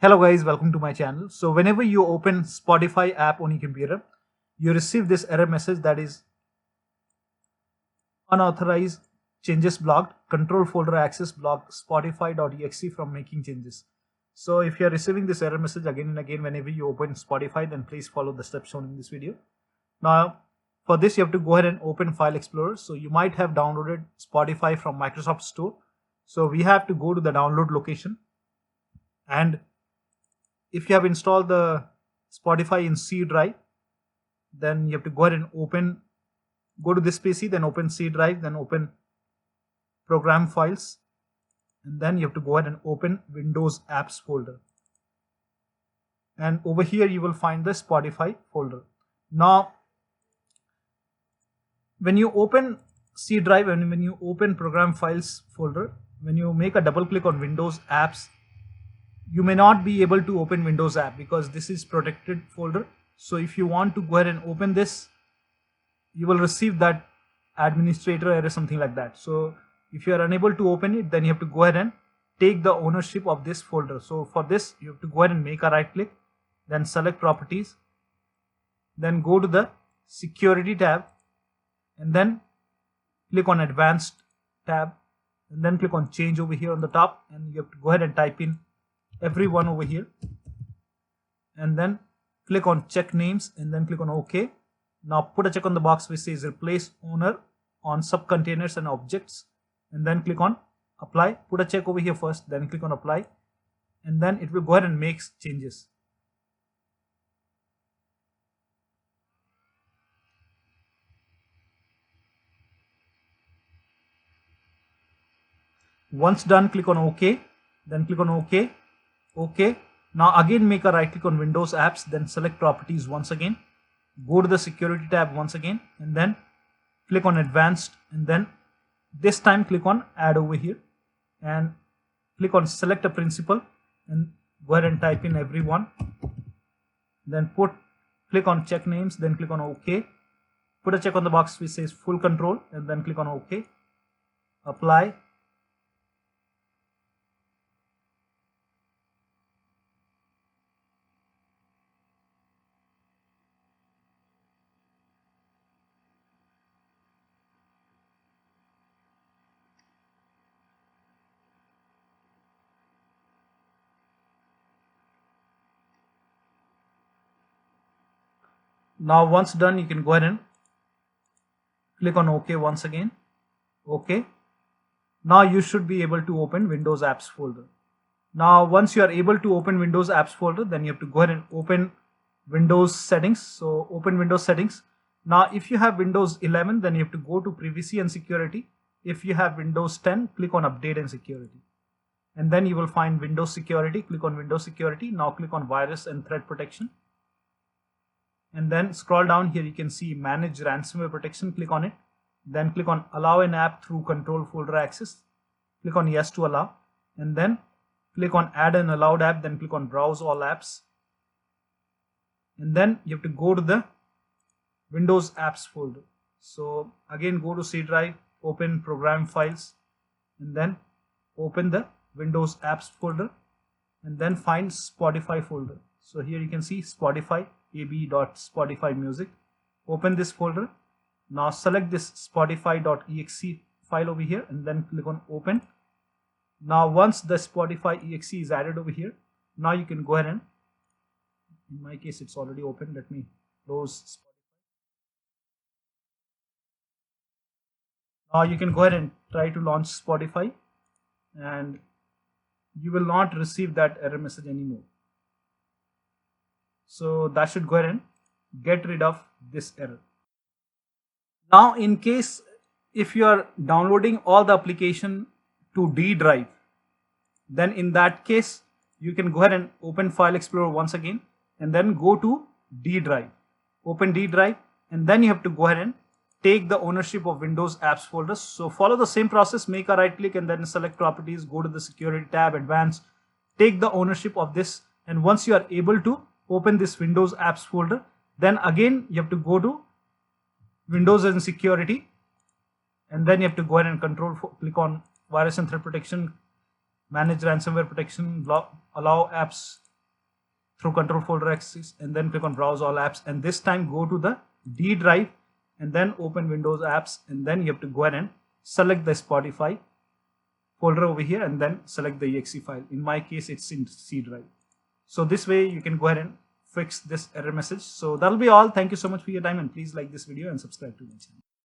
Hello guys, welcome to my channel. So whenever you open Spotify app on your computer, you receive this error message that is unauthorized changes blocked, control folder access blocked, spotify.exe from making changes. So if you are receiving this error message again and again whenever you open Spotify, then please follow the steps shown in this video. Now for this you have to go ahead and open File Explorer. So you might have downloaded Spotify from Microsoft Store. So we have to go to the download location, and if you have installed the Spotify in C drive, then you have to go ahead and go to this PC, then open C drive, then open program files, and then you have to go ahead and open Windows apps folder. And over here you will find the Spotify folder. Now, when you open C drive and when you open program files folder, when you make a double click on Windows apps, you may not be able to open Windows app because this is protected folder. So if you want to go ahead and open this, you will receive that administrator error, something like that. So if you are unable to open it, then you have to go ahead and take the ownership of this folder. So for this, you have to go ahead and make a right click, then select properties, then go to the security tab, and then click on advanced tab, and then click on change over here on the top, and you have to go ahead and type in everyone over here, and then click on check names, and then click on OK. Now put a check on the box which says replace owner on subcontainers and objects, and then click on apply. Put a check over here first, then click on apply, and then it will go ahead and make changes. Once done, click on OK, then click on OK. OK. Now again make a right click on Windows apps, then select properties once again, go to the security tab once again, and then click on advanced, and then this time click on add over here, and click on select a principal, and go ahead and type in everyone, then click on check names, then click on OK. Put a check on the box which says full control, and then click on OK, apply. Now once done, you can go ahead and click on OK once again. OK. Now you should be able to open Windows apps folder. Now once you are able to open Windows apps folder, then you have to go ahead and open Windows settings. So open Windows settings. Now if you have Windows 11, then you have to go to privacy and security. If you have Windows 10, click on update and security, and then you will find Windows security. Click on Windows security. Now click on virus and threat protection, and then scroll down here. You can see manage ransomware protection. Click on it, then click on allow an app through control folder access. Click on yes to allow, and then click on add an allowed app, then click on browse all apps, and then you have to go to the Windows apps folder. So again go to C drive, open program files, and then open the Windows apps folder, and then find Spotify folder. So here you can see Spotify ab.spotify music. Open this folder. Now select this spotify.exe file over here, and then click on open. Now once the Spotify exe is added over here, now you can go ahead and, in my case it's already open, let me close Spotify. Now you can go ahead and try to launch Spotify, and you will not receive that error message anymore. So that should go ahead and get rid of this error. Now in case if you are downloading all the application to D drive, then in that case you can go ahead and open File Explorer once again, and then go to D drive, open D drive, and then you have to go ahead and take the ownership of Windows apps folder. So follow the same process, make a right click, and then select properties, go to the security tab, advanced, take the ownership of this, and once you are able to open this Windows apps folder, then again you have to go to Windows and security, and then you have to go ahead and click on virus and threat protection, manage ransomware protection, allow apps through control folder access and then click on browse all apps, and this time go to the D drive and then open Windows apps, and then you have to go ahead and select the Spotify folder over here and then select the exe file. In my case, it's in C drive. So this way you can go ahead and fix this error message. So that'll be all. Thank you so much for your time, and please like this video and subscribe to my channel.